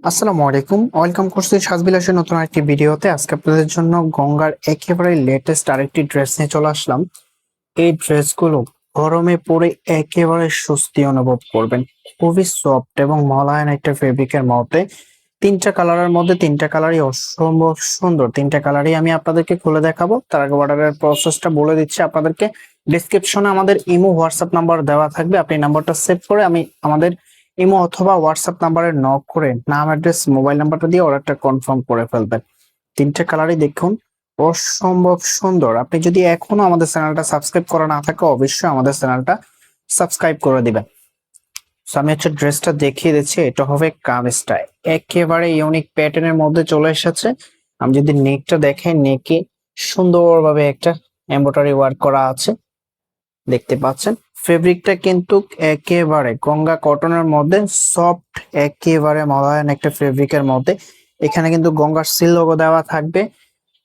আসসালামু আলাইকুম, ওয়েলকাম করছি সাজবিলাসের নতুন একটি ভিডিওতে। আজকে আপনাদের জন্য গঙ্গার একেবারে লেটেস্ট আরেকটি ড্রেস নিয়ে চলে আসলাম। এই ড্রেসগুলো গরমে পরে একেবারে স্বস্তি অনুভব করবেন। খুবই সফট এবং মলায়ন একটা ফেব্রিকের মধ্যে তিনটা কালারের মধ্যে তিনটা কালারই অসম্ভব সুন্দর। তিনটা কালারই আমি আপনাদেরকে খুলে দেখাবো। তার আগে অর্ডারের প্রসেসটা বলে দিচ্ছি আপনাদেরকে। ডিসক্রিপশনে আমাদের ইমো হোয়াটসঅ্যাপ নাম্বার দেওয়া থাকবে, আপনি নাম্বারটা সেভ করে আমাদের ইমো অথবা হোয়াটসঅ্যাপ নাম্বারে নক করে নাম, অ্যাড্রেস, মোবাইল নাম্বারটা দিয়ে অর্ডারটা কনফার্ম করে ফেলবেন। তিনটা কালারই দেখুন অসম্ভব সুন্দর। আপনি যদি এখনো আমাদের চ্যানেলটা সাবস্ক্রাইব করা না থাকে অবশ্যই আমাদের চ্যানেলটা সাবস্ক্রাইব করে দিবেন। আমি হচ্ছে ড্রেসটা দেখিয়ে দিচ্ছি। এটা হবে কামিজটা একেবারে ইউনিক প্যাটার্নের মধ্যে চলে এসেছে। আমি যদি নেকটা দেখাই, নেকে সুন্দরভাবে একটা এমব্রয়ডারি ওয়ার্ক করা আছে, দেখতে পাচ্ছেন। ফেব্রিকটা কিন্তু একেবারে গঙ্গা কটনের মধ্যে সফট, একেবারে মলায়ন একটা ফেব্রিকের মধ্যে। এখানে কিন্তু গঙ্গার সিল লোগো দেওয়া থাকবে,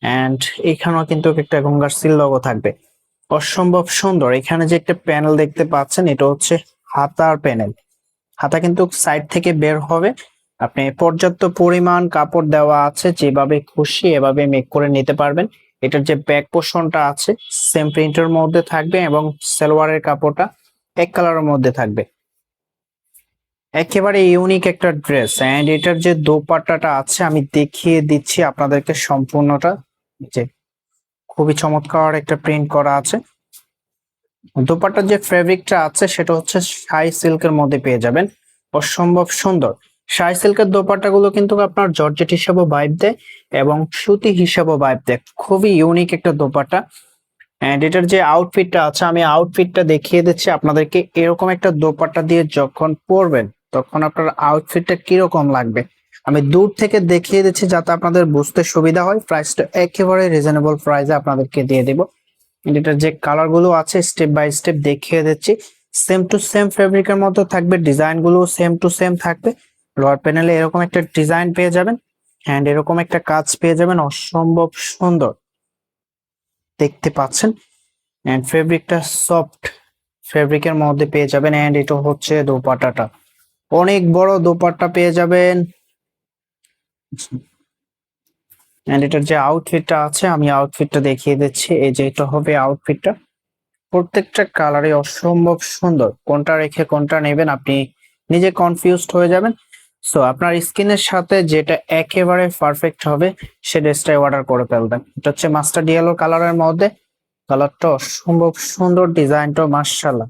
এন্ড এখানেও কিন্তু একটা গঙ্গার সিল লোগো থাকবে। অসম্ভব সুন্দর। এখানে যে একটা প্যানেল দেখতে পাচ্ছেন, এটা হচ্ছে হাতার প্যানেল। হাতা কিন্তু সাইড থেকে বের হবে। আপনি পর্যাপ্ত পরিমাণ কাপড় দেওয়া আছে, যেভাবে খুশি এভাবে মেক করে নিতে পারবেন। এটার যে ব্যাক পোর্শনটা আছে সেম প্রিন্টের মধ্যে থাকবে এবং সালোয়ারের কাপড়টা এক কালারের মধ্যে থাকবে। একেবারে ইউনিক একটা ড্রেস। এন্ড এটার যে দোপাট্টাটা আছে আমি দেখিয়ে দিচ্ছি আপনাদেরকে সম্পূর্ণটা। যে খুবই চমৎকার একটা প্রিন্ট করা আছে। দোপাট্টার যে ফেব্রিকটা আছে সেটা হচ্ছে শাই সিল্কের মধ্যে পেয়ে যাবেন। অসম্ভব সুন্দর। শাই সিল্কের দোপাট্টা গুলো কিন্তু আপনার জর্জেট হিসাবে ভাইব দেয় এবং সুতি হিসাবে ভাইব দেয়। খুবই ইউনিক একটা দোপাট্টা। এন্ড এটার যে আউটফিটটা আছে আমি আউটফিটটা দেখিয়ে দিচ্ছি আপনাদেরকে। এরকম একটা দোপাট্টা দিয়ে যখন পরবেন তখন আপনার আউটফিটটা কিরকম লাগবে আমি দূর থেকে দেখিয়ে দিচ্ছি যাতে আপনাদের বুঝতে সুবিধা হয়। প্রাইসটা একেবারে রিজনেবল প্রাইসে আপনাদেরকে দিয়ে দিব। এটার যে কালার গুলো আছে স্টেপ বাই স্টেপ দেখিয়ে দিচ্ছি। সেম টু সেম ফেব্রিকের মধ্যে থাকবে, ডিজাইন গুলো সেম টু সেম থাকবে। লোয়ার প্যানেলে এরকম একটা ডিজাইন পেয়ে যাবেন, হ্যান্ড এরকম একটা কাজ পেয়ে যাবেন। অসম্ভব সুন্দর দেখতে পাচ্ছেন। এন্ড ফেব্রিকটা সফট ফেব্রিকের মধ্যে পেয়ে যাবেন। এন্ড এটা হচ্ছে দোপাট্টাটা, অনেক বড় দোপাট্টা পেয়ে যাবেন। এন্ড এটার যে আউটফিটটা আছে আমি আউটফিটটা দেখিয়ে দিচ্ছি। এই যে এটা হবে আউটফিটটা। প্রত্যেকটা কালারে অসম্ভব সুন্দর। কোনটা রেখে কোনটা নেবেন আপনি নিজে কনফিউজড হয়ে যাবেন। সো আপনার স্কিনের সাথে যেটা একেবারে পারফেক্ট হবে সে ড্রেসটাই অর্ডার করে ফেলবেন। এটা হচ্ছে মাস্টার্ড ইয়েলো কালারের মধ্যে। কালারটা অসম্ভব সুন্দর, ডিজাইনটা মাশাআল্লাহ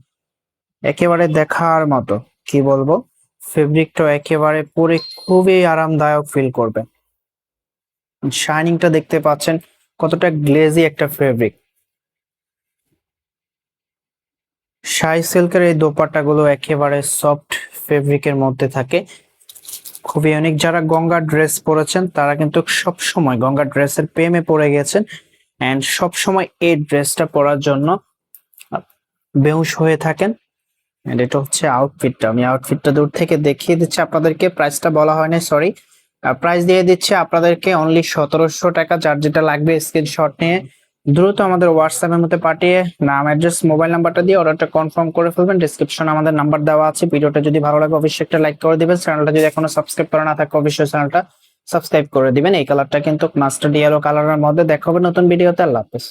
একেবারে দেখার মতো। কি বলবো, ফেব্রিকটা একেবারে পরে খুবই আরামদায়ক ফিল করবেন। শাইনিংটা দেখতে পাচ্ছেন, কতটা গ্লেজি একটা ফেব্রিক। শাই সিল্কের এই দোপাট্টা গুলো একেবারে সফট ফেব্রিকের মধ্যে থাকে, খুবই অনেক। যারা গঙ্গা ড্রেস পরেছেন তারা কিন্তু সব সময় গঙ্গা ড্রেসের প্রেমে পড়ে গেছেন এন্ড সব সময় এই ড্রেসটা পরার জন্য বেহুশ হয়ে থাকেন। এন্ড এটা হচ্ছে আউটফিটটা। আমি আউটফিটটা দূর থেকে দেখিয়ে দিচ্ছি আপনাদেরকে। প্রাইসটা বলা হয়নি, সরি। প্রাইস দিয়ে দিচ্ছে আপনাদেরকে অনলি 1700 টাকা। যার যেটা লাগবে স্ক্রিনশট নিয়ে দ্রুত আমাদের হোয়াটসঅ্যাপের মধ্যে পাঠিয়ে নাম, অ্যাড্রেস, মোবাইল নাম্বারটা দিয়ে অর্ডারটা কনফার্ম করে ফেলবেন। ডেসক্রিপশনে আমাদের নাম্বার দেওয়া আছে। ভিডিওটা যদি ভালো লাগে অবশ্যই একটা লাইক করে দিবেন। চ্যানেলটা যদি এখনো সাবস্ক্রাইব করা না থাকে অবশ্যই চ্যানেলটা সাবস্ক্রাইব করে দিবেন। এই কালারটা কিন্তু মাস্টার্ড ইয়েলো কালারের মধ্যে দেখা হবে নতুন ভিডিওতে। আল্লাহ হাফেজ।